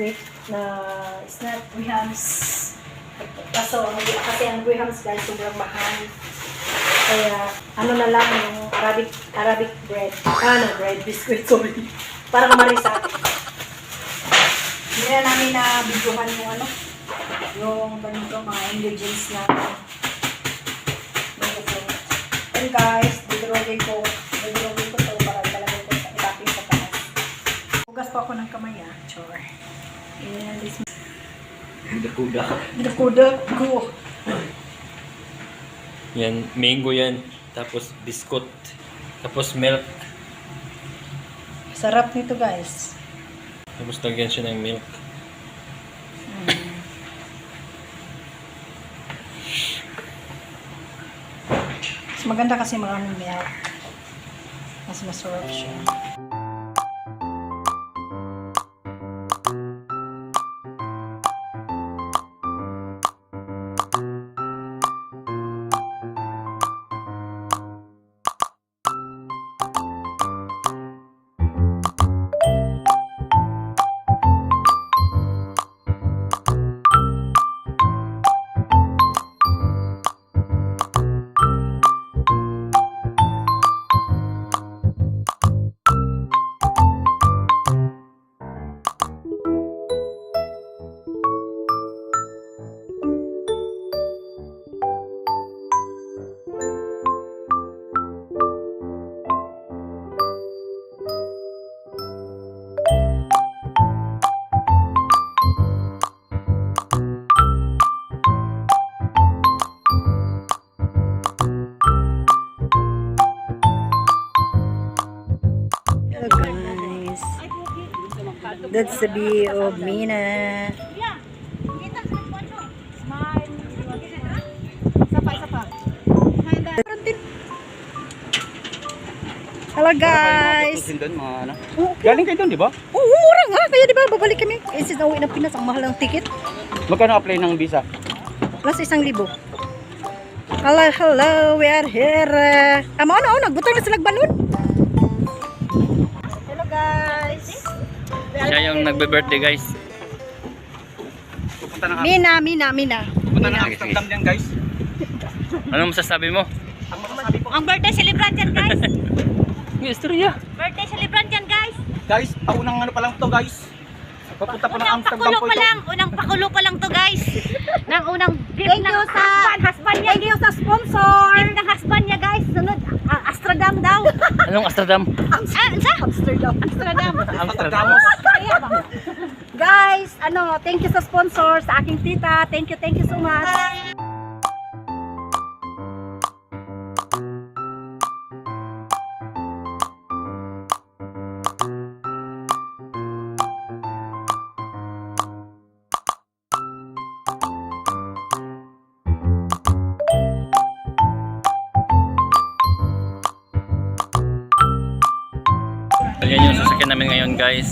biscuit na it's not grahams. Kaso, kasi ang grahams guys, sobrang mahal. Kaya, ano na lang yung Arabic bread. Bread, biscuit, sorry. Para kumarisa. Hindi na namin na videohan yung yung mga ingredients na and guys, didrogay ko ito para talaga ko sa ilapin sa taas. Hugas pa ako ng kamay chore. And this Dakuda ko. Yan, mango yan. Tapos biscuit. Tapos milk. Sarap nito guys. Tapos lagyan siya ng milk. Mas maganda kasi maraming milk. Mas masarap siya. That's the view of Mina. Hello guys. Galing kayo doon, di ba? Oo, mura nga. Kaya di ba babalik kami? Kasi nauwi ng Pinas, ang mahal ng ticket. Magkano apply ng visa? Plus 1,000. Hello, we are here. Nagbutang na sila balon. Hello guys. Siya yung nagbe-birthday guys. Mina. Punta na Amsterdam yan guys. Anong masasabi mo? Ang birthday celebrant yan guys. Yung istorya. Birthday celebrant yan guys. Guys, paunang pa lang to guys. Papunta pa ng Amsterdam po ito. Unang pakulo pa lang to guys. Nang unang gift Thank ng you sa husband niya. Thank you sa sponsor. Gift ng husband niya guys. Sunod, Amsterdam daw. Anong Amsterdam? Amsterdam. Amsterdam. Kaya ba? Guys, thank you sa sponsor, sa aking tita. Thank you so much. Yan yung sasakyan namin ngayon guys.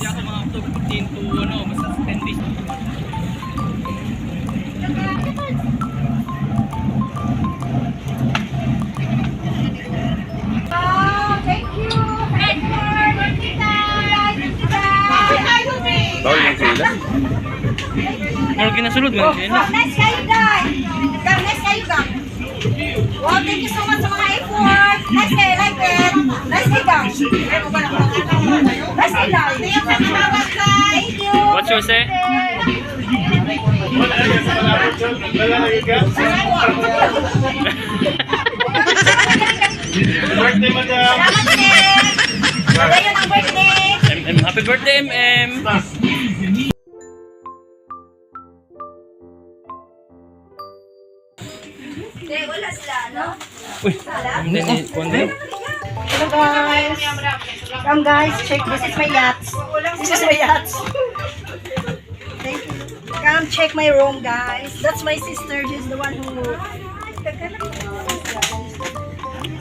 Bawal yung sila. Ano ginasulod mo yung sila? Nice kayo guys. Nice kayo guys. Wow, thank you so much sa mga effort. Nice kayo, like it. Nice kayo guys. Nice kayo guys. Thank you. What's your say? Birthday, madam. Salamat ang birthday. Happy birthday, MM! Wala sila, Uy! Kundi. Hello guys. Come guys, check. This is my yacht. Thank you. Come check my room guys. That's my sister. She's the one who... This is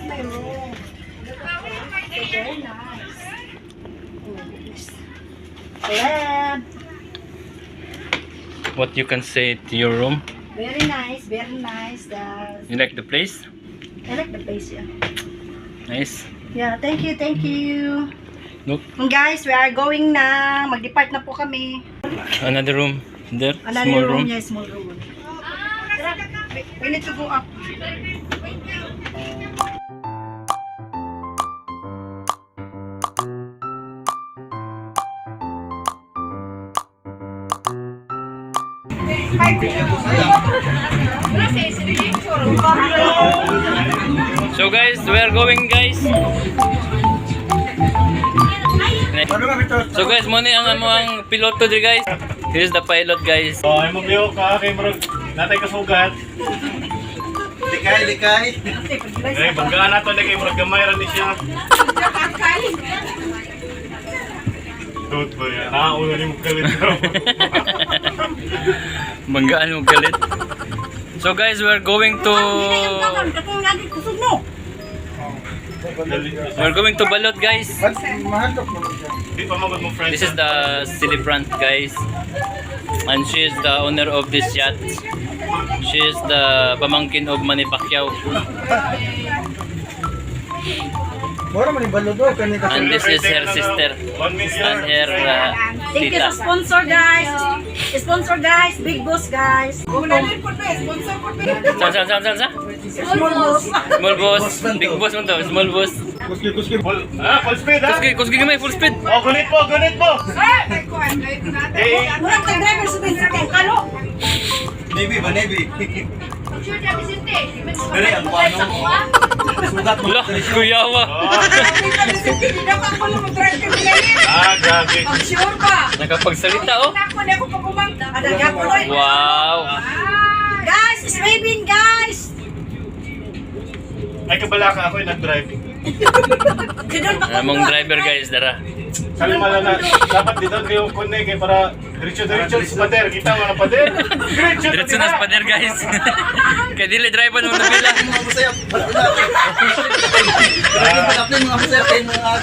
my room. It's very nice. Celeb. What you can say to your room? Very nice, very nice. You like the place? I like the place, yeah. Nice. Yeah, thank you. Look. Guys, we are going na. Mag-depart na po kami. Another room. There, Another small room room. niya, small room. We need to go up. So guys, we are going guys. So guys, muna ang among piloto diri guys. Here's the pilot guys. Oh, ay mo biyo ka kay murag natay kasugat. Likay. Eh, banggaan nato na kay murag gamay ra ni siya. Tut ba yan? Nauna ni mo galit daw. Banggaan mo galit. So guys, we're going to Balot guys. Di pa magod mo friend. This is the celebrant guys. And she is the owner of this yacht. She is the pamangkin of Manny Pacquiao. And this is her sister. 1 million. And her Thank you tita. sa sponsor guys. Sponsor guys, big boss guys. Saan? Small boss. Small boss. Big boss mo to. Small boss. Full speed ha? Kusgi gamay, full speed. Oh, gunit mo. Eh, Murag kay driver sa bin sa kalo. Navy ba, Navy? Wala, kuyawa. Grabe. Nakapagsalita oh. Wow. Guys, it's Raven guys. Ay, kabala ka ako yung nag-drive. Among driver guys, dara. Sabi mala na, dapat dito yung kunig eh, para diretso sa pader. Kita mo na pader? Diretso na sa pader guys. Kaya dili driver mo nabila.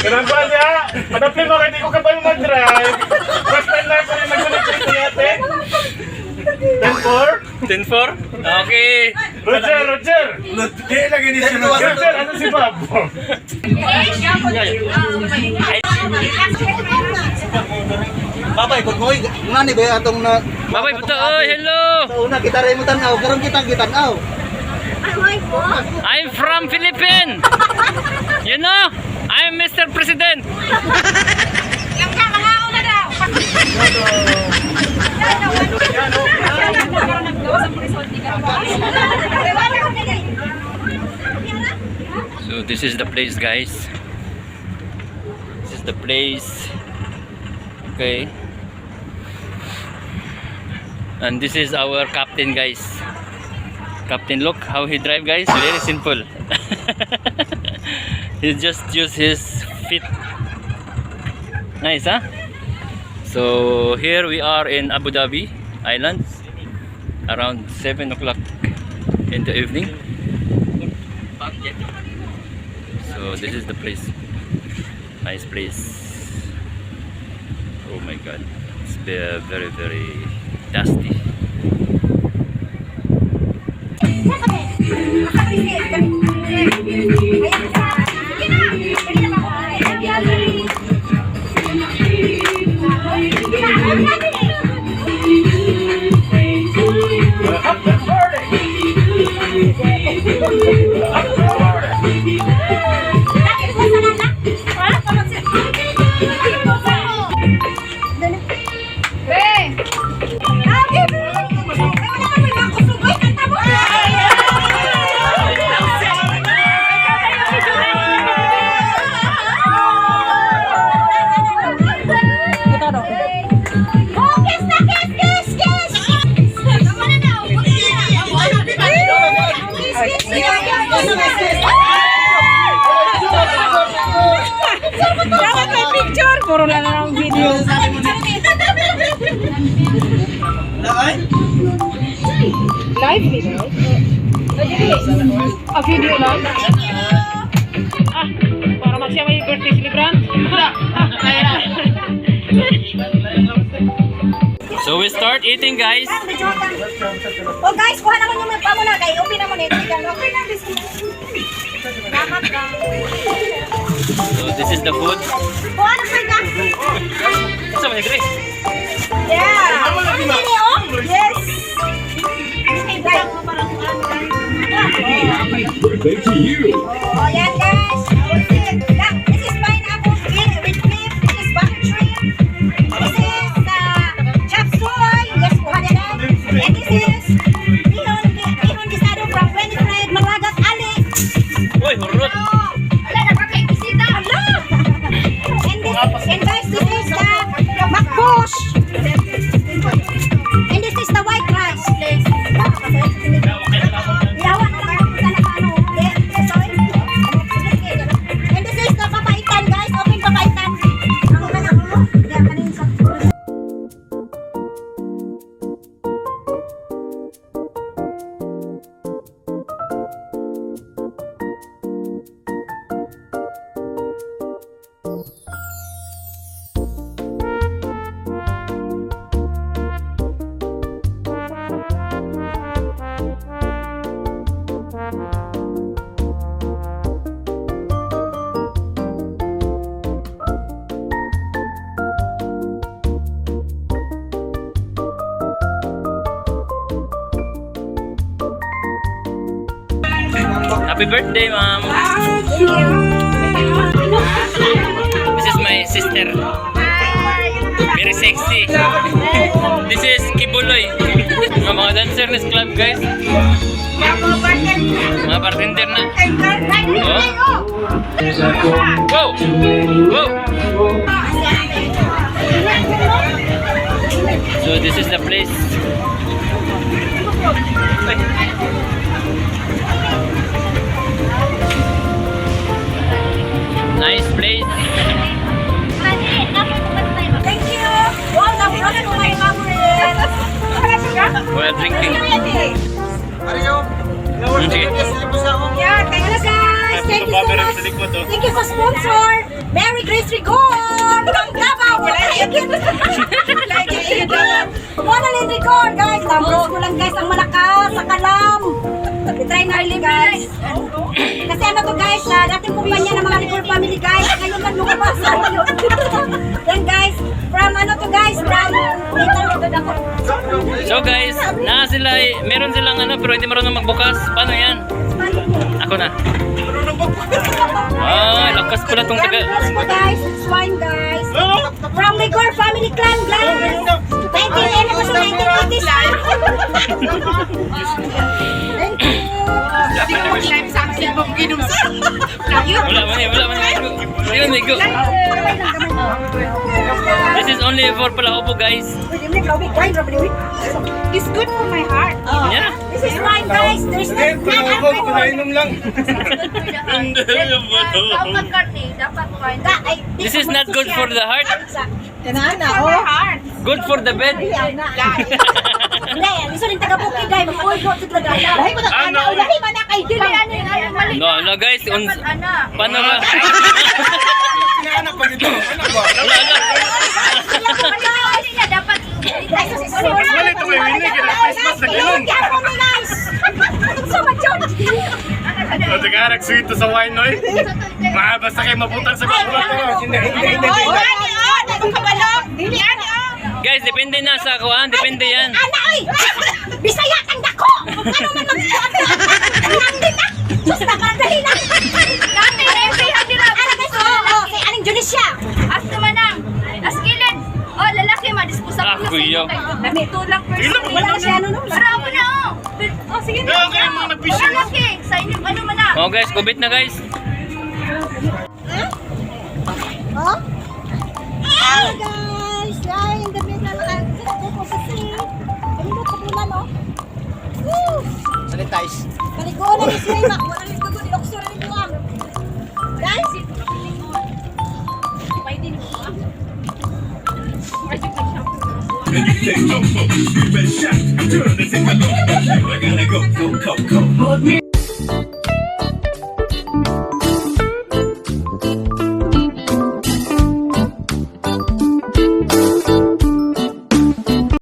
Ganun ba niya? Madapli mo kaya di ko kapal mag-drive. First time na ako yung nag-connect yate. 10-4? 10-4? Okay. Roger! Roger, ano si Bob? Babay, pag mo ngani ba atong na Babay puto. Oy, hello. una kita rin mo tanaw, karon kita gitanaw. I'm from Philippines. You know, I'm Mr. President. So this is the place guys. This is the place. Okay. And this is our captain guys. Captain, look how he drive guys. Very simple. He just use his feet. Nice huh? So here we are in Abu Dhabi Islands around 7 o'clock in the evening. So this is the place. Nice place. Oh my god, it's very dusty. Dapat may picture, puro lang ang video. Live video? A video lang? Para mag siya may birthday celebrant? So we start eating guys. Oh guys, kuha naman yung may pamuna kay open naman ito. Okay na, So this is the food. Ano pa ka? Sa mga dre. Yeah. Yes. Birthday to you. Oh, yan guys. This is pineapple with beef. This is butter shrimp. This is chop suey. Yes, kuha na lang. And this is bihon gisado from Winifred Malagat Ali. Uy, hurot. Wala na kakaitisita. Wala. And guys, this is the makbush. And this is the white rice. Yawa na lang ako sana paano. And this is the papaitan guys. Open papaitan. Ang anak mo. Yan, kanin sa... Happy birthday, ma'am. This is my sister. Very sexy. This is Kibuloy. Mga dancer ng club, guys. Mga bartender na. Oh. Wow! Wow! So this is the place. Nice place. Thank you. Wow, napunan ko my favorite. We're drinking. Mario, Sige. Yeah, thank you guys. Thank you so much. Thank you sa sponsor. Mary Grace Rigor. From Davao. Monalyn Rigor, guys. Tambros ko lang guys ang malakas sa kalam. I-try natin guys. Kasi ano to guys, dating kumpanya ng mga Rigor family guys. Ngayon lang lumabas. Yan guys, from ano to guys, from So guys, meron silang ano pero hindi marunong magbukas. Paano yan? Ako na. Ah, lakas pala tong taga. Yan guys, swine guys. From Rigor family clan guys. 1980s. Thank you. Wala man eh. Hindi man go. This is only for palaupo guys. It's good for my heart. Yeah. This is wine guys. There's lang. This is not good for the heart. Kanana, oh. Good for the bed. Hindi, gusto rin taga-bukid dahil mag-uwi ko sa talaga. Dahil mo na Ano? ulahi man na kay Dili. No guys, paano ba? Anak pa dito. Anak ba? Dapat Wala ito may winig. Christmas na gano'n. O, taga sweet sa wine, no? Basta kayo maputang sa bakulat. Hindi. Guys, depende na sa kuhaan, depende yan. Anay! Bisaya kang dako! Ano man magkuhan ka? Nandin na! Diyos na, dali na! Dati, every hanggang ano guys? Oo, kay Aling Junisya! As tumanang! As kilid! Oh, lalaki, madispusa Ah, kuya. Dami, tulak person. Wala siya, ano no? Bravo na, oh! Oh, sige na. Kaya kayo mga nag-fishing. Lalaki, sa inyo, ano man na? Oh guys, kubit na guys. Oh? Hi guys! Ay, ang dami na lang. Ito po sa sea. Ayun mo, kapulan, oh. Woo! Sanitize. Maligoon na ni Sway, Mac. Wala rin ko doon. Ilokso na rin buwang. Guys! Pwede mo, ah. Red shot, turn this in my I gotta go.